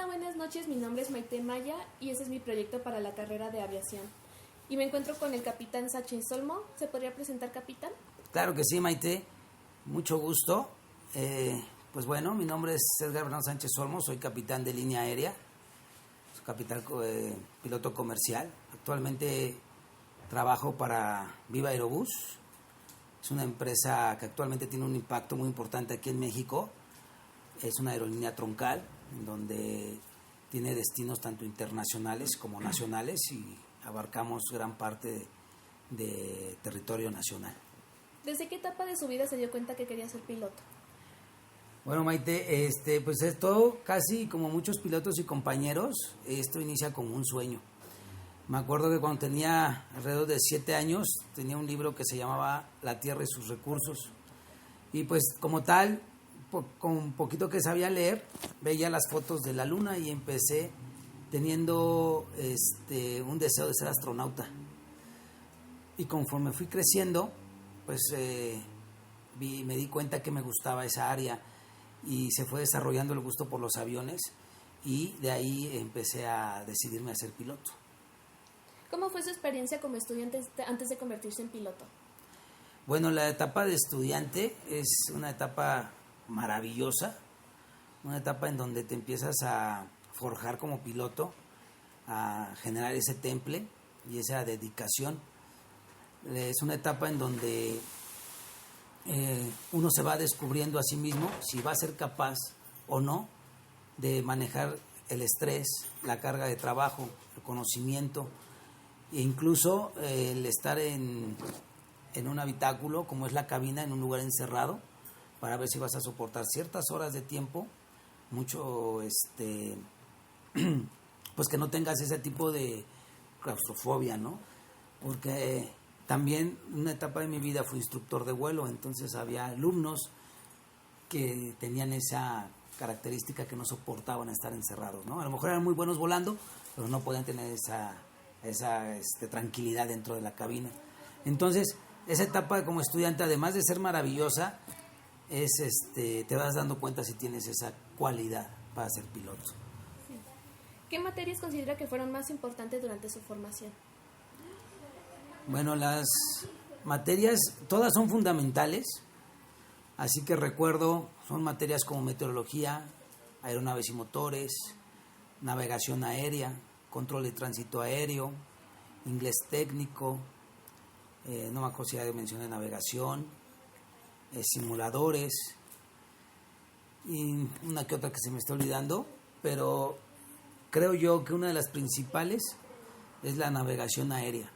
Hola, buenas noches, mi nombre es Maite Maya y ese es mi proyecto para la carrera de aviación. Y me encuentro con el capitán Sánchez Olmo. ¿Se podría presentar, capitán? Claro que sí, Maite, mucho gusto. Pues bueno, mi nombre es Edgar Bernardo Sánchez Olmo, soy capitán de línea aérea, soy capitán, piloto comercial. Actualmente trabajo para Viva Aerobús, es una empresa que actualmente tiene un impacto muy importante aquí en México. Es una aerolínea troncal, en donde tiene destinos tanto internacionales como nacionales y abarcamos gran parte de territorio nacional. ¿Desde qué etapa de su vida se dio cuenta que quería ser piloto? Bueno, Maite, pues es todo casi como muchos pilotos y compañeros, esto inicia como un sueño. Me acuerdo que cuando tenía alrededor de 7 años, tenía un libro que se llamaba La Tierra y sus recursos. Y pues como tal, con un poquito que sabía leer, veía las fotos de la luna y empecé teniendo un deseo de ser astronauta. Y conforme fui creciendo, pues me di cuenta que me gustaba esa área y se fue desarrollando el gusto por los aviones y de ahí empecé a decidirme a ser piloto. ¿Cómo fue su experiencia como estudiante antes de convertirse en piloto? Bueno, la etapa de estudiante es una etapa maravillosa, una etapa en donde te empiezas a forjar como piloto, a generar ese temple y esa dedicación. Es una etapa en donde uno se va descubriendo a sí mismo si va a ser capaz o no de manejar el estrés, la carga de trabajo, el conocimiento e incluso el estar en un habitáculo como es la cabina, en un lugar encerrado, para ver si vas a soportar ciertas horas de tiempo, mucho pues que no tengas ese tipo de claustrofobia, ¿no? Porque también una etapa de mi vida fui instructor de vuelo, entonces había alumnos que tenían esa característica que no soportaban estar encerrados, ¿no? A lo mejor eran muy buenos volando, pero no podían tener esa tranquilidad dentro de la cabina. Entonces, esa etapa como estudiante, además de ser maravillosa, te vas dando cuenta si tienes esa cualidad para ser piloto. Sí. ¿Qué materias considera que fueron más importantes durante su formación? Bueno, las materias todas son fundamentales, así que recuerdo, son materias como meteorología, aeronaves y motores, navegación aérea, control de tránsito aéreo, inglés técnico, no me acuerdo si ya mencioné navegación, simuladores y una que otra que se me está olvidando, pero creo yo que una de las principales es la navegación aérea,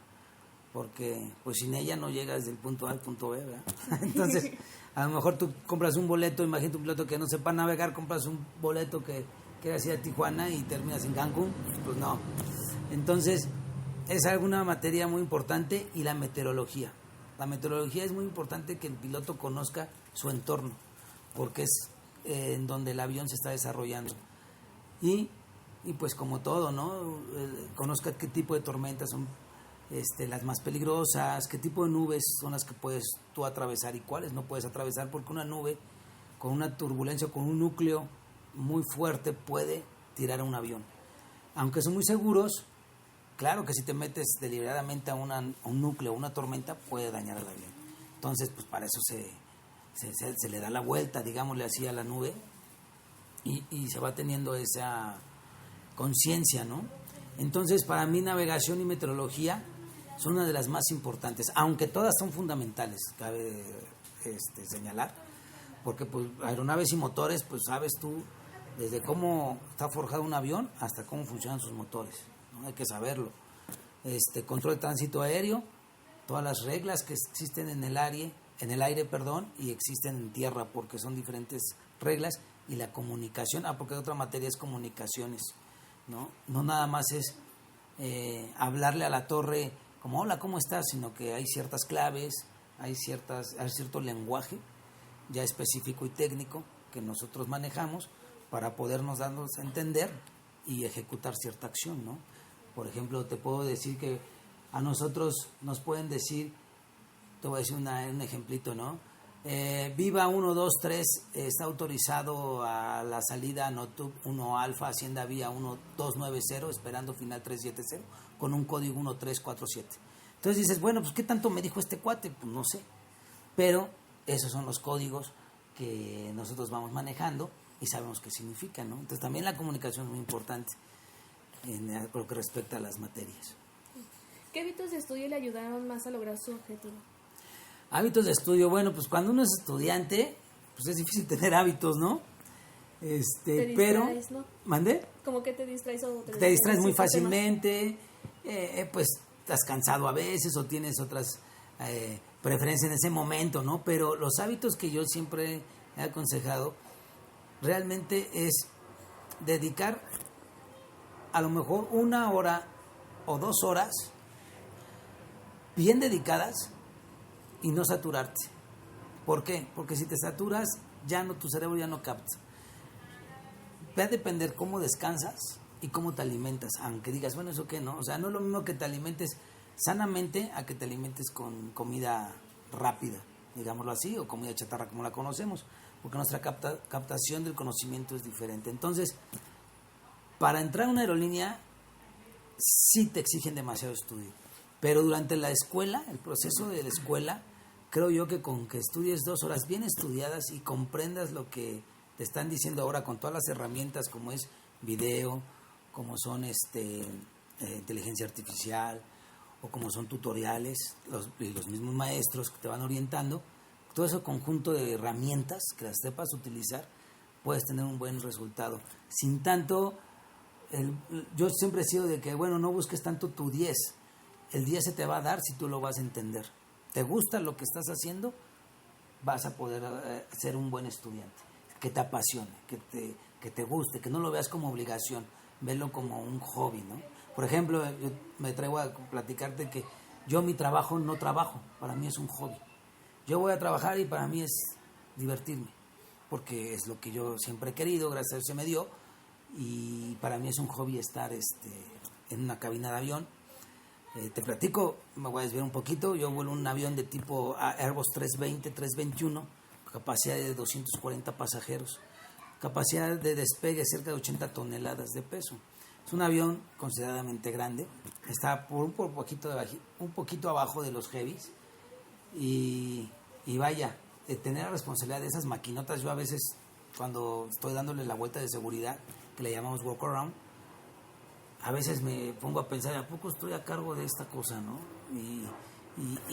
porque pues sin ella no llegas del punto A al punto B, ¿verdad? Entonces, a lo mejor tú compras un boleto, imagínate un piloto que no sepa navegar, compras un boleto que hacia a Tijuana y terminas en Cancún, pues no. Entonces, es alguna materia muy importante. Y la meteorología. La meteorología es muy importante que el piloto conozca su entorno, porque es en donde el avión se está desarrollando. Y pues como todo, ¿no? Conozca qué tipo de tormentas son las más peligrosas, qué tipo de nubes son las que puedes tú atravesar y cuáles no puedes atravesar, porque una nube con una turbulencia, con un núcleo muy fuerte puede tirar a un avión. Aunque son muy seguros, claro que si te metes deliberadamente a un núcleo, una tormenta, puede dañar al avión. Entonces, pues para eso se le da la vuelta, digámosle así, a la nube y se va teniendo esa conciencia, ¿no? Entonces, para mí navegación y meteorología son una de las más importantes, aunque todas son fundamentales, cabe señalar, porque pues aeronaves y motores, pues sabes tú desde cómo está forjado un avión hasta cómo funcionan sus motores, ¿no? Hay que saberlo. Control de tránsito aéreo, todas las reglas que existen en el aire, y existen en tierra, porque son diferentes reglas, y la comunicación, porque otra materia es comunicaciones, ¿no? No nada más es hablarle a la torre como hola, ¿cómo estás? Sino que hay ciertas claves, hay cierto lenguaje ya específico y técnico que nosotros manejamos para podernos darnos a entender y ejecutar cierta acción, ¿no? Por ejemplo, te puedo decir que a nosotros nos pueden decir, te voy a decir un ejemplito, ¿no? Viva 1, 2, 3 está autorizado a la salida NOTUB 1 Alfa, Hacienda Vía 1290, esperando final 370, con un código 1347. Entonces dices, bueno, pues ¿qué tanto me dijo este cuate? Pues no sé, pero esos son los códigos que nosotros vamos manejando y sabemos qué significan, ¿no? Entonces también la comunicación es muy importante en lo que respecta a las materias. ¿Qué hábitos de estudio le ayudaron más a lograr su objetivo? Hábitos de estudio, bueno, pues cuando uno es estudiante, pues es difícil tener hábitos, ¿no? Te Pero, distraes, ¿no? ¿mandé? ¿Cómo que te distraes o Te distraes muy ciertos temas? fácilmente, pues estás cansado a veces o tienes otras preferencias en ese momento, ¿no? Pero los hábitos que yo siempre he aconsejado realmente es dedicar a lo mejor 1 hora o 2 horas bien dedicadas y no saturarte. ¿Por qué? Porque si te saturas, tu cerebro ya no capta. Va a depender cómo descansas y cómo te alimentas, aunque digas, bueno, eso qué, ¿no? O sea, no es lo mismo que te alimentes sanamente a que te alimentes con comida rápida, digámoslo así, o comida chatarra como la conocemos, porque nuestra captación del conocimiento es diferente. Entonces, para entrar a una aerolínea, sí te exigen demasiado estudio, pero durante la escuela, el proceso de la escuela, creo yo que con que estudies 2 horas bien estudiadas y comprendas lo que te están diciendo ahora con todas las herramientas como es video, como son inteligencia artificial o como son tutoriales, los mismos maestros que te van orientando, todo ese conjunto de herramientas que las sepas utilizar, puedes tener un buen resultado. Sin tanto, yo siempre he sido de que, bueno, no busques tanto tu 10, el 10 se te va a dar si tú lo vas a entender. ¿Te gusta lo que estás haciendo? Vas a poder ser un buen estudiante, que te apasione, que te guste, que no lo veas como obligación, velo como un hobby, ¿no? Por ejemplo, yo me traigo a platicarte que yo mi trabajo no trabajo, para mí es un hobby. Yo voy a trabajar y para mí es divertirme, porque es lo que yo siempre he querido, gracias a Dios se me dio, y para mí es un hobby estar en una cabina de avión. Te platico, me voy a desviar un poquito, yo vuelo un avión de tipo Airbus 320, 321, capacidad de 240 pasajeros, capacidad de despegue cerca de 80 toneladas de peso. Es un avión consideradamente grande, está un poquito abajo de los heavies y vaya, tener la responsabilidad de esas maquinotas, yo a veces cuando estoy dándole la vuelta de seguridad, que le llamamos walk around, a veces me pongo a pensar, ¿a poco estoy a cargo de esta cosa, no? Y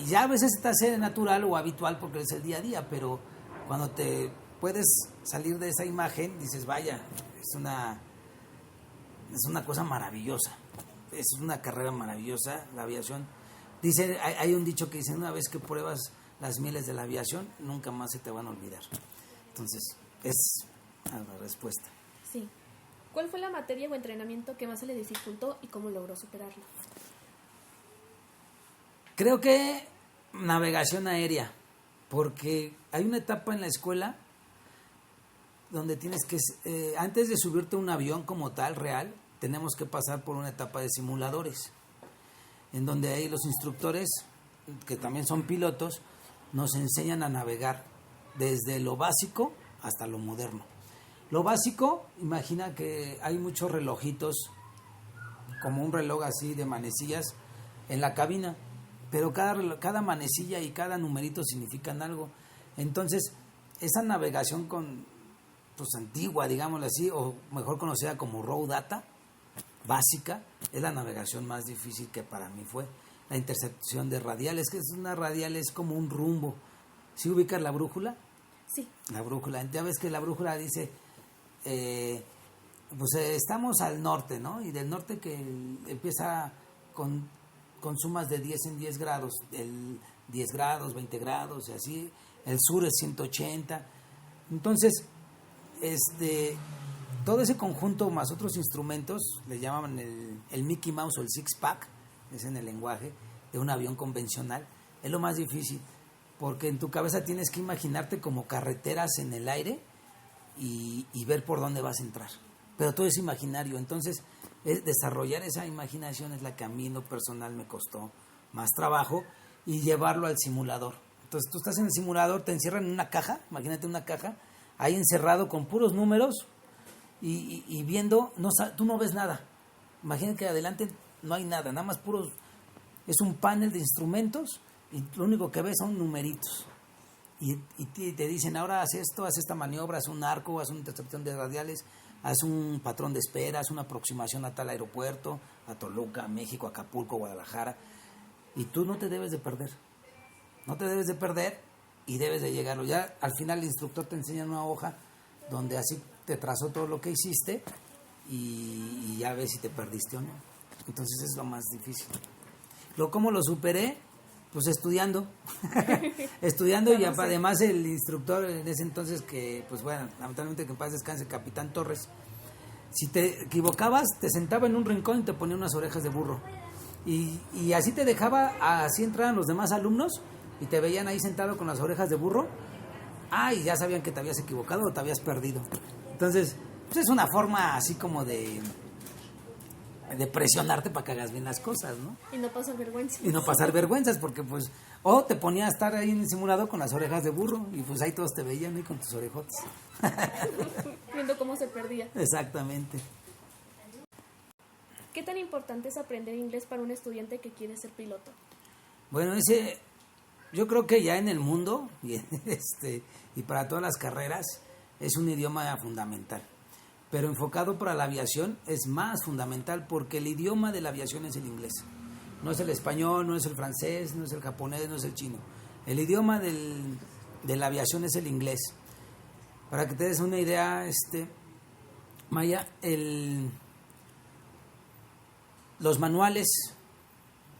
ya a veces te hace natural o habitual porque es el día a día, pero cuando te puedes salir de esa imagen, dices, vaya, es una cosa maravillosa, es una carrera maravillosa, la aviación. Dice, hay un dicho que dice, una vez que pruebas las mieles de la aviación, nunca más se te van a olvidar. Entonces, es la respuesta. Sí. ¿Cuál fue la materia o entrenamiento que más se le dificultó y cómo logró superarlo? Creo que navegación aérea, porque hay una etapa en la escuela donde tienes que, antes de subirte a un avión como tal, real, tenemos que pasar por una etapa de simuladores, en donde ahí los instructores, que también son pilotos, nos enseñan a navegar desde lo básico hasta lo moderno. Lo básico, imagina que hay muchos relojitos, como un reloj así de manecillas en la cabina, pero cada manecilla y cada numerito significan algo. Entonces, esa navegación antigua, digámoslo así, o mejor conocida como raw data, básica, es la navegación más difícil que para mí fue. La intersección de radiales, que es una radial, es como un rumbo. ¿Sí ubicas la brújula? Sí. La brújula, ya ves que la brújula dice, estamos al norte, ¿no? Y del norte que empieza con sumas de 10 en 10 grados, el 10 grados, 20 grados y así, el sur es 180. Entonces, todo ese conjunto más otros instrumentos, le llaman el Mickey Mouse o el Six Pack, es en el lenguaje de un avión convencional, es lo más difícil, porque en tu cabeza tienes que imaginarte como carreteras en el aire y ver por dónde vas a entrar, pero todo es imaginario. Entonces desarrollar esa imaginación es la que a mí en lo personal me costó más trabajo, y llevarlo al simulador. Entonces tú estás en el simulador, te encierran en una caja, imagínate una caja, ahí encerrado con puros números y viendo, tú no ves nada. Imagínate que adelante no hay nada, nada más puros, es un panel de instrumentos y lo único que ves son numeritos. Y te dicen, ahora haz esto, haz esta maniobra, haz un arco, haz una intercepción de radiales, haz un patrón de espera, haz una aproximación a tal aeropuerto, a Toluca, a México, a Acapulco, Guadalajara. Y tú no te debes de perder. No te debes de perder y debes de llegarlo. Ya al final el instructor te enseña una hoja donde así te trazó todo lo que hiciste y ya ves si te perdiste o no. Entonces es lo más difícil. ¿Cómo lo superé? Pues estudiando. Estudiando y además el instructor en ese entonces que, pues bueno, lamentablemente que en paz descanse, Capitán Torres. Si te equivocabas, te sentaba en un rincón y te ponía unas orejas de burro. Y así te dejaba, así entraban los demás alumnos y te veían ahí sentado con las orejas de burro. Y ya sabían que te habías equivocado o te habías perdido. Entonces, pues es una forma así como de presionarte para que hagas bien las cosas, ¿no? Y no pasar vergüenza. Y no pasar vergüenzas, porque pues, o te ponía a estar ahí en el simulador con las orejas de burro, y pues ahí todos te veían ahí con tus orejotes. Viendo cómo se perdía. Exactamente. ¿Qué tan importante es aprender inglés para un estudiante que quiere ser piloto? Bueno, yo creo que ya en el mundo, y para todas las carreras, es un idioma fundamental. Pero enfocado para la aviación es más fundamental porque el idioma de la aviación es el inglés. No es el español, no es el francés, no es el japonés, no es el chino. El idioma de la aviación es el inglés. Para que te des una idea, Maya, los manuales,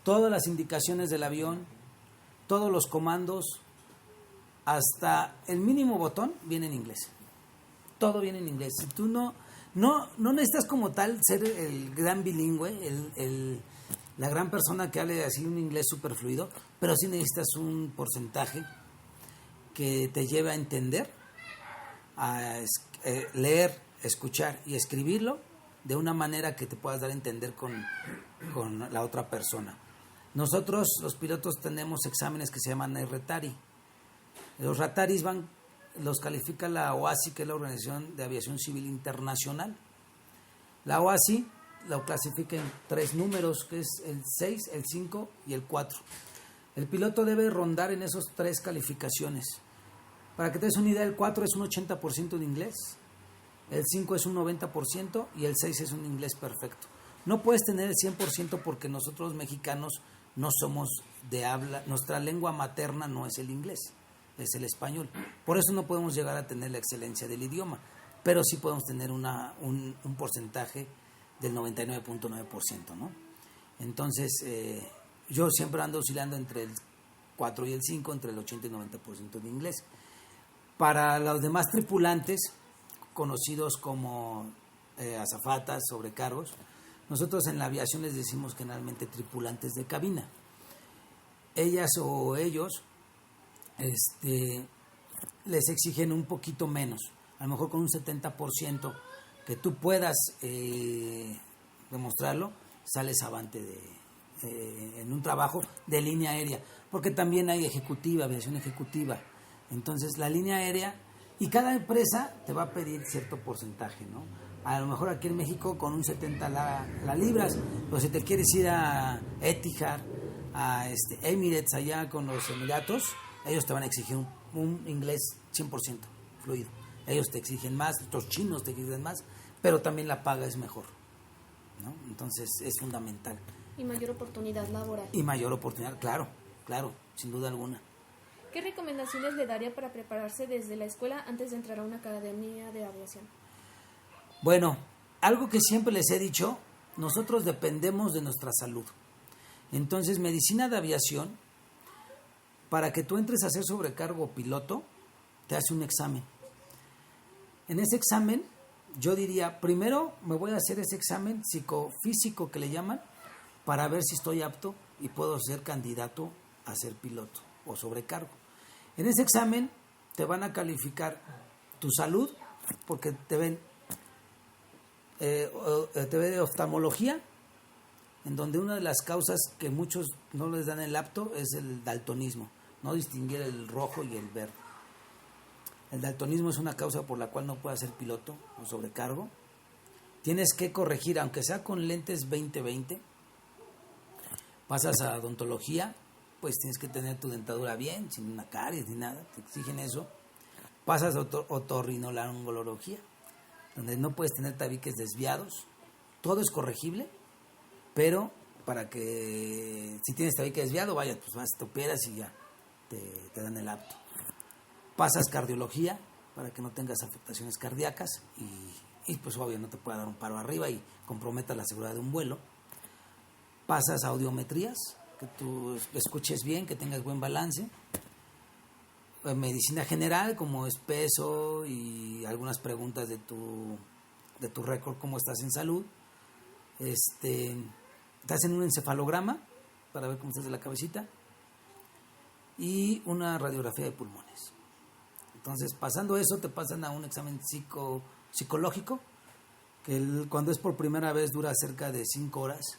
todas las indicaciones del avión, todos los comandos, hasta el mínimo botón viene en inglés. Todo viene en inglés. Si tú no necesitas como tal ser el gran bilingüe, la gran persona que hable así un inglés súper fluido, pero sí necesitas un porcentaje que te lleve a entender, a leer, escuchar y escribirlo de una manera que te puedas dar a entender con la otra persona. Nosotros, los pilotos, tenemos exámenes que se llaman RTARI. Los RTARIs los califica la OASI, que es la Organización de Aviación Civil Internacional. La OASI lo clasifica en 3 números, que es el 6, el 5 y el 4. El piloto debe rondar en esos 3 calificaciones. Para que te des una idea, el 4 es un 80% de inglés, el 5 es un 90% y el 6 es un inglés perfecto. No puedes tener el 100% porque nosotros mexicanos no somos de habla, nuestra lengua materna no es el inglés, es el español. Por eso no podemos llegar a tener la excelencia del idioma, pero sí podemos tener un porcentaje del 99.9%, ¿no? Entonces, yo siempre ando oscilando entre el 4 y el 5, entre el 80 y el 90% de inglés. Para los demás tripulantes, conocidos como azafatas, sobrecargos, nosotros en la aviación les decimos generalmente tripulantes de cabina. Ellas o ellos les exigen un poquito menos, a lo mejor con un 70% que tú puedas demostrarlo, sales avante en un trabajo de línea aérea, porque también hay ejecutiva, aviación ejecutiva. Entonces la línea aérea, y cada empresa te va a pedir cierto porcentaje, ¿no? A lo mejor aquí en México con un 70 la libras, pero si te quieres ir a Etihad, a Emirates allá con los Emiratos, ellos te van a exigir un inglés 100% fluido. Ellos te exigen más, los chinos te exigen más, pero también la paga es mejor, ¿no? Entonces es fundamental. Y mayor oportunidad laboral. Y mayor oportunidad, claro, sin duda alguna. ¿Qué recomendaciones le daría para prepararse desde la escuela antes de entrar a una academia de aviación? Bueno, algo que siempre les he dicho, nosotros dependemos de nuestra salud. Entonces, medicina de aviación, para que tú entres a ser sobrecargo piloto, te hace un examen. En ese examen, yo diría, primero me voy a hacer ese examen psicofísico que le llaman, para ver si estoy apto y puedo ser candidato a ser piloto o sobrecargo. En ese examen te van a calificar tu salud, porque te ven oftalmología, en donde una de las causas que muchos no les dan el apto es el daltonismo. no distinguir el rojo y el verde. El daltonismo es una causa por la cual no puedes ser piloto o sobrecargo. Tienes que corregir, aunque sea con lentes 20/20. Pasas a odontología, pues tienes que tener tu dentadura bien, sin una caries ni nada, te exigen eso. Pasas a otorrinolaringología, donde no puedes tener tabiques desviados. Todo es corregible, pero para que si tienes tabique desviado, vaya, pues vas, te operas y ya te dan el apto. Pasas cardiología para que no tengas afectaciones cardíacas y pues obvio no te pueda dar un paro arriba y comprometa la seguridad de un vuelo. Pasas a audiometrías, que tú escuches bien, que tengas buen balance. Medicina general, como es peso y algunas preguntas de tu récord, cómo estás en salud. Te hacen un encefalograma para ver cómo estás de la cabecita y una radiografía de pulmones. Entonces, pasando eso, te pasan a un examen psicológico, que cuando es por primera vez dura cerca de 5 horas.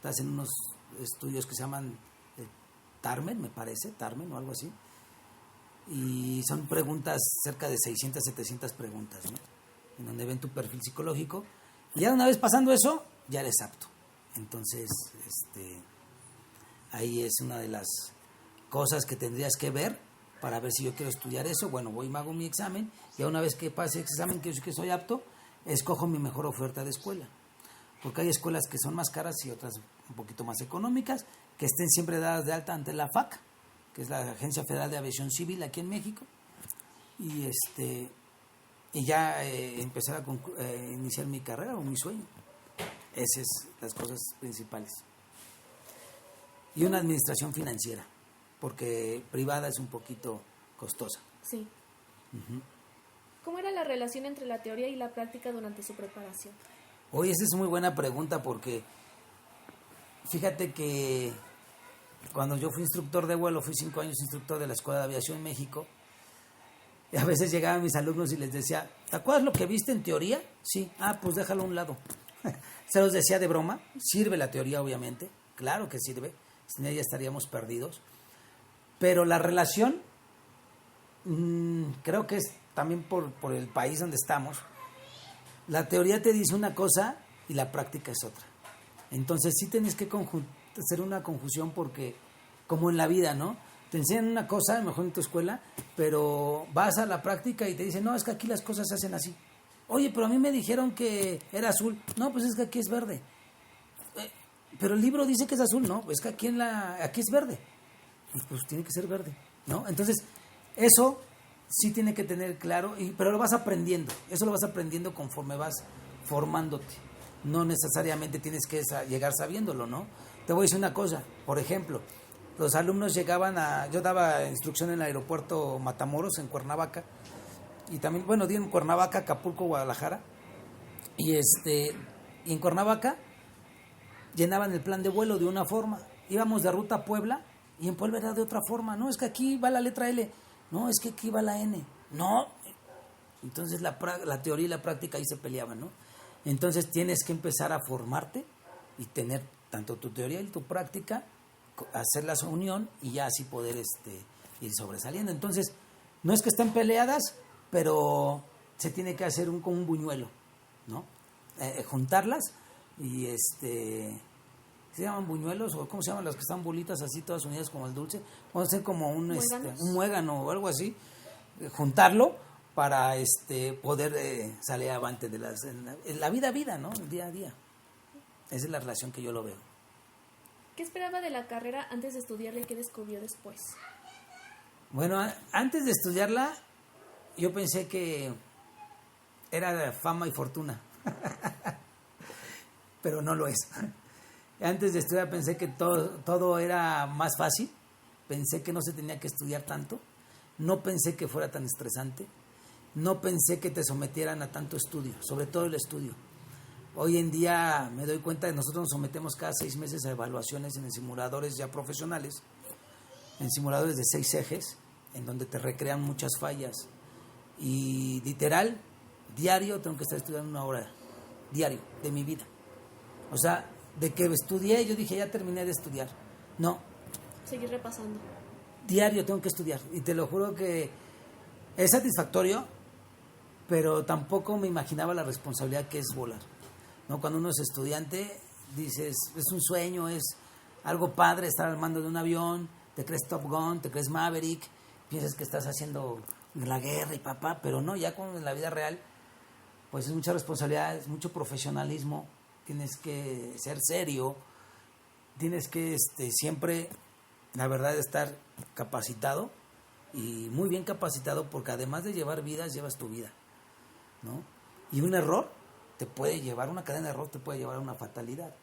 Te hacen unos estudios que se llaman Tarmen, me parece, Tarmen o algo así. Y son preguntas, cerca de 600, 700 preguntas, ¿no? En donde ven tu perfil psicológico. Y ya una vez pasando eso, ya eres apto. Entonces, ahí es una de las cosas que tendrías que ver para ver si yo quiero estudiar eso. Bueno, voy y me hago mi examen. Y una vez que pase el examen, que yo sé que soy apto, escojo mi mejor oferta de escuela. Porque hay escuelas que son más caras y otras un poquito más económicas, que estén siempre dadas de alta ante la FAC, que es la Agencia Federal de Aviación Civil aquí en México, y ya empezar a iniciar mi carrera o mi sueño. Esas son las cosas principales. Y una administración financiera, porque privada es un poquito costosa. Sí. ¿Cómo era la relación entre la teoría y la práctica durante su preparación? Oye, esa es muy buena pregunta, porque fíjate que cuando yo fui instructor de vuelo, fui 5 años instructor de la Escuela de Aviación en México, y a veces llegaban mis alumnos y les decía, ¿te acuerdas lo que viste en teoría? Sí. Pues déjalo a un lado. Se los decía de broma. Sirve la teoría, obviamente, claro que sirve, sin ella estaríamos perdidos, pero la relación, creo que es también por el país donde estamos. La teoría te dice una cosa y la práctica es otra. Entonces sí tienes que hacer una conjunción, porque como en la vida, ¿no? Te enseñan una cosa, a lo mejor en tu escuela, pero vas a la práctica y te dicen, no, es que aquí las cosas se hacen así. Oye, pero a mí me dijeron que era azul. No, pues es que aquí es verde. Pero el libro dice que es azul. No, pues es que aquí es verde. Y pues tiene que ser verde, ¿no? Entonces, eso sí tiene que tener claro, pero lo vas aprendiendo. Eso lo vas aprendiendo conforme vas formándote. No necesariamente tienes que llegar sabiéndolo, ¿no? Te voy a decir una cosa. Por ejemplo, los alumnos llegaban yo daba instrucción en el aeropuerto Matamoros, en Cuernavaca, y también, di en Cuernavaca, Acapulco, Guadalajara, y en Cuernavaca llenaban el plan de vuelo de una forma. Íbamos de ruta a Puebla, y en Puebla era de otra forma. No, es que aquí va la letra L. No, es que aquí va la N. No. Entonces la teoría y la práctica ahí se peleaban, ¿no? Entonces tienes que empezar a formarte y tener tanto tu teoría y tu práctica, hacer la unión y ya así poder ir sobresaliendo. Entonces, no es que estén peleadas, pero se tiene que hacer como un buñuelo, ¿no? Juntarlas y ¿se llaman buñuelos o cómo se llaman las que están bolitas así todas unidas como el dulce? Vamos a hacer como un muégano o algo así, juntarlo para poder salir avante en la vida, ¿no? El día a día. Esa es la relación que yo lo veo. ¿Qué esperaba de la carrera antes de estudiarla y qué descubrió después? Bueno, antes de estudiarla, yo pensé que era de fama y fortuna, pero no lo es. Antes de estudiar pensé que todo era más fácil, pensé que no se tenía que estudiar tanto, no pensé que fuera tan estresante, no pensé que te sometieran a tanto estudio, sobre todo el estudio. Hoy en día me doy cuenta que nosotros nos sometemos cada 6 meses a evaluaciones en simuladores ya profesionales, en simuladores de 6 ejes, en donde te recrean muchas fallas. Y literal, diario tengo que estar estudiando 1 hora, diario, de mi vida. O sea, de que estudié, yo dije, ya terminé de estudiar. No. Seguir repasando. diario tengo que estudiar. Y te lo juro que es satisfactorio, pero tampoco me imaginaba la responsabilidad que es volar, ¿no? Cuando uno es estudiante, dices, es un sueño, es algo padre estar al mando de un avión, te crees Top Gun, te crees Maverick, piensas que estás haciendo la guerra y papá, pero no, ya con la vida real, pues es mucha responsabilidad, es mucho profesionalismo, tienes que ser serio, tienes que siempre, la verdad, estar capacitado y muy bien capacitado, porque además de llevar vidas, llevas tu vida, ¿no? Y un error te puede llevar, una cadena de error te puede llevar a una fatalidad.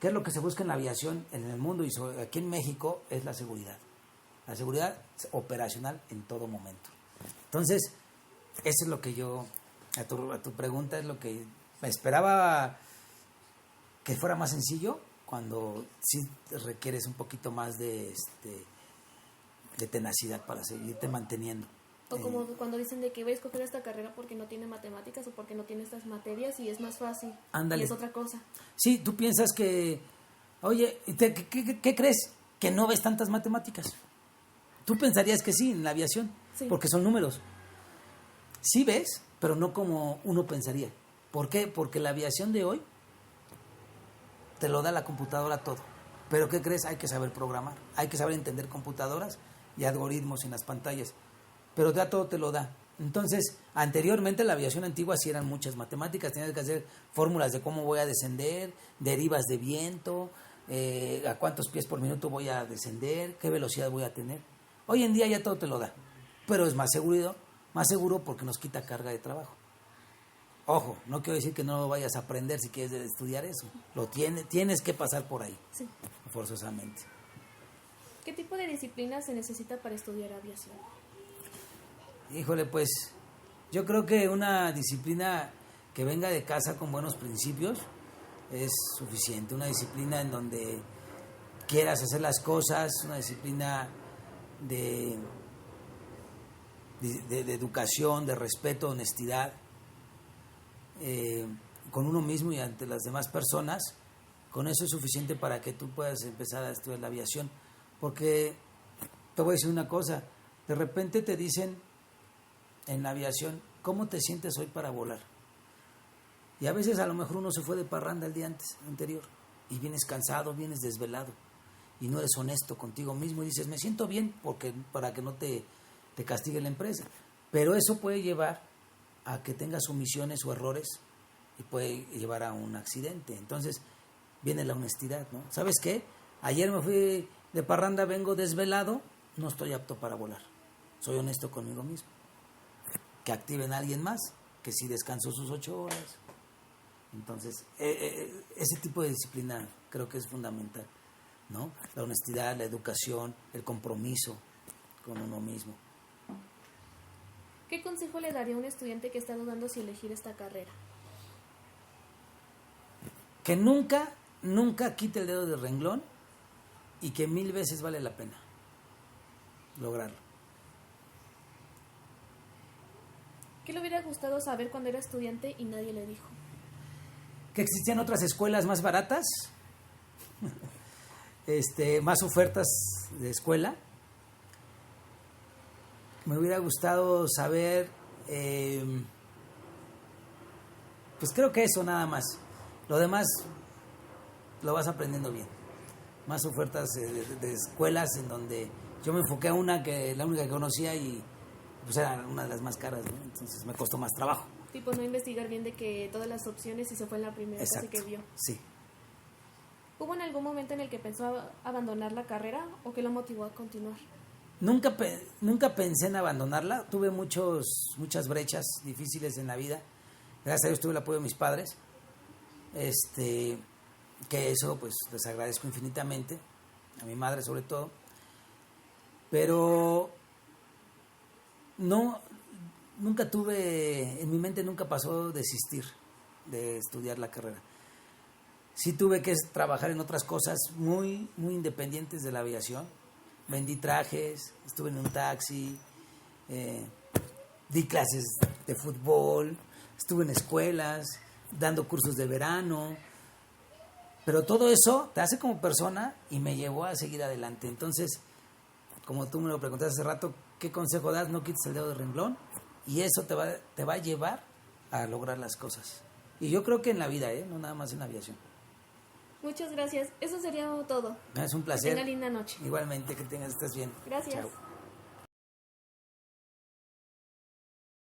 ¿Qué es lo que se busca en la aviación en el mundo y aquí en México? Es la seguridad. La seguridad operacional en todo momento. Entonces, eso es lo que yo, a tu pregunta, es lo que me esperaba que fuera más sencillo, cuando sí requieres un poquito más de tenacidad para seguirte manteniendo. O como cuando dicen de que voy a escoger esta carrera porque no tiene matemáticas o porque no tiene estas materias y es más fácil. Ándale. Y es otra cosa. Sí, tú piensas que, oye, ¿qué crees? Que no ves tantas matemáticas. Tú pensarías que sí, en la aviación, Sí. porque son números. Sí ves, pero no como uno pensaría. ¿Por qué? Porque la aviación de hoy te lo da la computadora todo. Pero ¿qué crees? Hay que saber programar, hay que saber entender computadoras y algoritmos en las pantallas. Pero ya todo te lo da. Entonces, anteriormente la aviación antigua sí eran muchas matemáticas, tenías que hacer fórmulas de cómo voy a descender, derivas de viento, a cuántos pies por minuto voy a descender, qué velocidad voy a tener. Hoy en día ya todo te lo da, pero es más seguro porque nos quita carga de trabajo. Ojo, no quiero decir que no lo vayas a aprender si quieres estudiar eso. Tienes que pasar por ahí, Sí. forzosamente. ¿Qué tipo de disciplina se necesita para estudiar aviación? Híjole, pues yo creo que una disciplina que venga de casa con buenos principios es suficiente. Una disciplina en donde quieras hacer las cosas, una disciplina de educación, de respeto, honestidad, con uno mismo y ante las demás personas. Con eso es suficiente para que tú puedas empezar a estudiar la aviación. Porque te voy a decir una cosa, de repente te dicen en la aviación, ¿cómo te sientes hoy para volar? Y a veces a lo mejor uno se fue de parranda el día anterior y vienes cansado, vienes desvelado y no eres honesto contigo mismo y dices, me siento bien para que no te castigue la empresa. Pero eso puede llevar a que tengas omisiones o errores y puede llevar a un accidente. Entonces viene la honestidad, ¿no? ¿Sabes qué? Ayer me fui de parranda, vengo desvelado, no estoy apto para volar. Soy honesto conmigo mismo. Que activen a alguien más, que sí descansó sus 8 horas. Entonces, ese tipo de disciplina creo que es fundamental, ¿no? La honestidad, la educación, el compromiso con uno mismo. ¿Qué consejo le daría a un estudiante que está dudando si elegir esta carrera? Que nunca quite el dedo del renglón y que 1000 veces vale la pena lograrlo. ¿Qué le hubiera gustado saber cuando era estudiante y nadie le dijo? Que existían otras escuelas más baratas, más ofertas de escuela. Me hubiera gustado saber, pues creo que eso nada más. Lo demás lo vas aprendiendo bien. Más ofertas de escuelas en donde yo me enfoqué a una que la única que conocía y pues era una de las más caras, ¿no? Entonces me costó más trabajo. Tipo no investigar bien de que todas las opciones y se fue en la primera cosa que vio. Sí. ¿Hubo en algún momento en el que pensó abandonar la carrera o qué lo motivó a continuar? Nunca pensé en abandonarla. Tuve muchas brechas difíciles en la vida. Gracias a Dios tuve el apoyo de mis padres. Que eso pues les agradezco infinitamente. A mi madre sobre todo. Pero nunca en mi mente nunca pasó desistir de estudiar la carrera. Sí tuve que trabajar en otras cosas muy, muy independientes de la aviación. Vendí trajes, estuve en un taxi, di clases de fútbol, estuve en escuelas, dando cursos de verano. Pero todo eso te hace como persona y me llevó a seguir adelante. Entonces, como tú me lo preguntaste hace rato, ¿qué consejo das? No quites el dedo del renglón y eso te va a llevar a lograr las cosas. Y yo creo que en la vida, no nada más en la aviación. Muchas gracias. Eso sería todo. Es un Que placer. tenga linda noche. Igualmente, que estés bien. Gracias. Chao.